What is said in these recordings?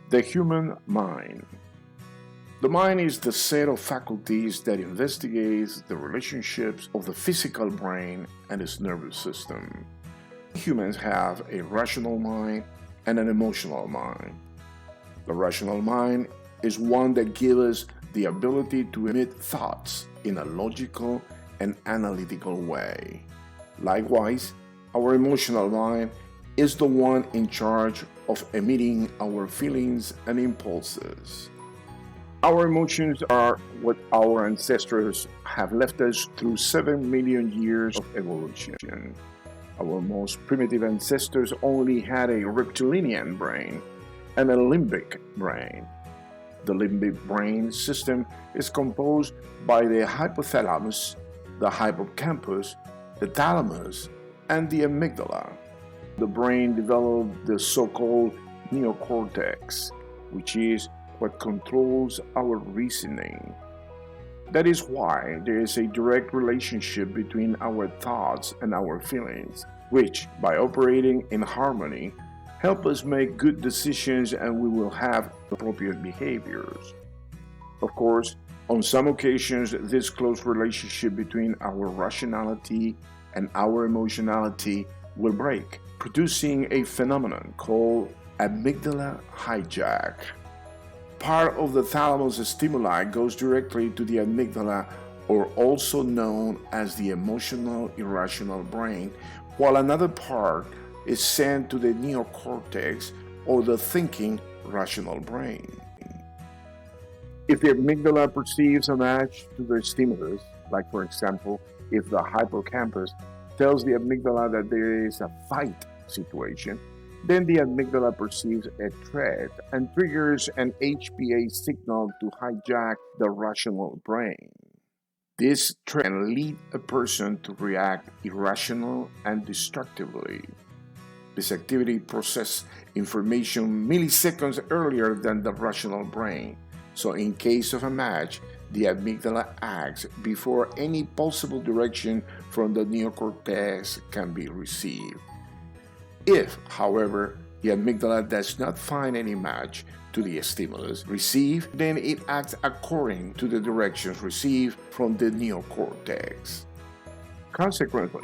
The human mind. The mind is the set of faculties that investigates the relationships of the physical brain and its nervous system. Humans have a rational mind and an emotional mind. The rational mind is one that gives us the ability to emit thoughts in a logical and analytical way. Likewise, our emotional mind is the one in charge of emitting our feelings and impulses. Our emotions are what our ancestors have left us through 7 million years of evolution. Our most primitive ancestors only had a reptilian brain and a limbic brain. The limbic brain system is composed by the hypothalamus, the hippocampus, the thalamus, and the amygdala. The brain developed the so-called neocortex, which is what controls our reasoning. That is why there is a direct relationship between our thoughts and our feelings, which, by operating in harmony, help us make good decisions and we will have appropriate behaviors. Of course, on some occasions, this close relationship between our rationality and our emotionality will break, producing a phenomenon called amygdala hijack. Part of the thalamus stimuli goes directly to the amygdala, or also known as the emotional irrational brain, while another part is sent to the neocortex, or the thinking rational brain. If the amygdala perceives a match to the stimulus, like for example, if the hippocampus tells the amygdala that there is a fight situation, then the amygdala perceives a threat and triggers an HPA signal to hijack the rational brain. This threat can lead a person to react irrational and destructively. This activity processes information milliseconds earlier than the rational brain. So in case of a match, the amygdala acts before any possible direction from the neocortex can be received. If, however, the amygdala does not find any match to the stimulus received, then it acts according to the directions received from the neocortex. Consequently,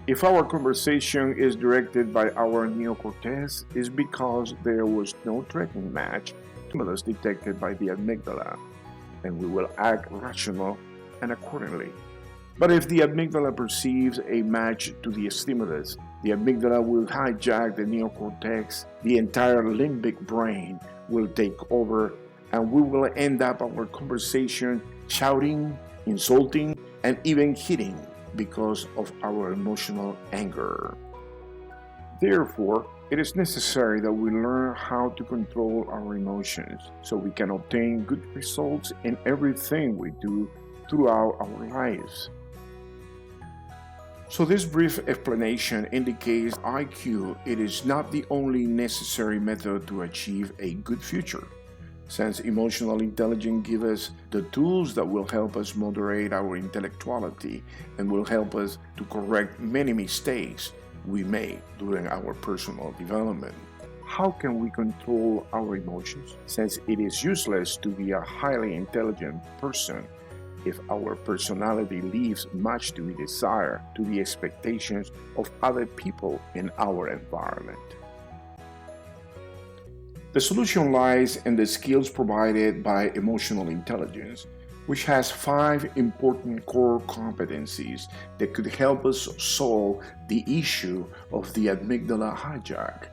if our conversation is directed by our neocortex, it's because there was no threatening match stimulus detected by the amygdala, and we will act rational and accordingly. But if the amygdala perceives a match to the stimulus, the amygdala will hijack the neocortex, the entire limbic brain will take over, and we will end up our conversation shouting, insulting, and even hitting because of our emotional anger. Therefore, it is necessary that we learn how to control our emotions so we can obtain good results in everything we do throughout our lives. So this brief explanation indicates IQ it is not the only necessary method to achieve a good future, since emotional intelligence gives us the tools that will help us moderate our intellectuality and will help us to correct many mistakes we made during our personal development. How can we control our emotions, since it is useless to be a highly intelligent person if our personality leaves much to be desired to the expectations of other people in our environment? The solution lies in the skills provided by emotional intelligence, which has 5 important core competencies that could help us solve the issue of the amygdala hijack.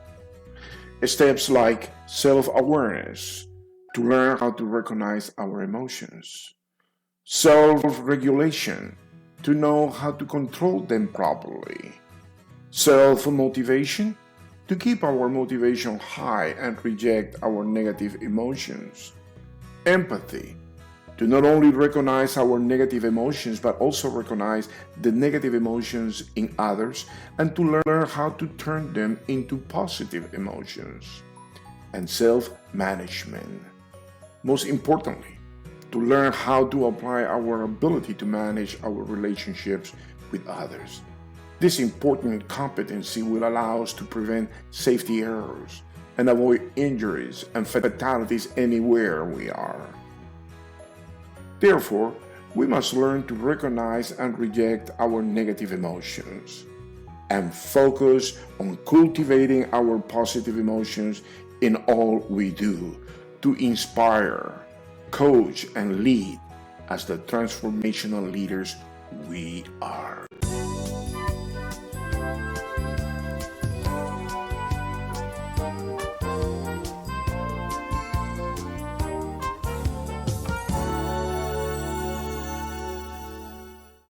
Steps like self-awareness, to learn how to recognize our emotions. Self-regulation, to know how to control them properly. Self-motivation, to keep our motivation high and reject our negative emotions. Empathy, to not only recognize our negative emotions but also recognize the negative emotions in others and to learn how to turn them into positive emotions. And self-management, most importantly, to learn how to apply our ability to manage our relationships with others. This important competency will allow us to prevent safety errors, and avoid injuries and fatalities anywhere we are. Therefore, we must learn to recognize and reject our negative emotions and focus on cultivating our positive emotions in all we do to inspire, coach, and lead as the transformational leaders we are.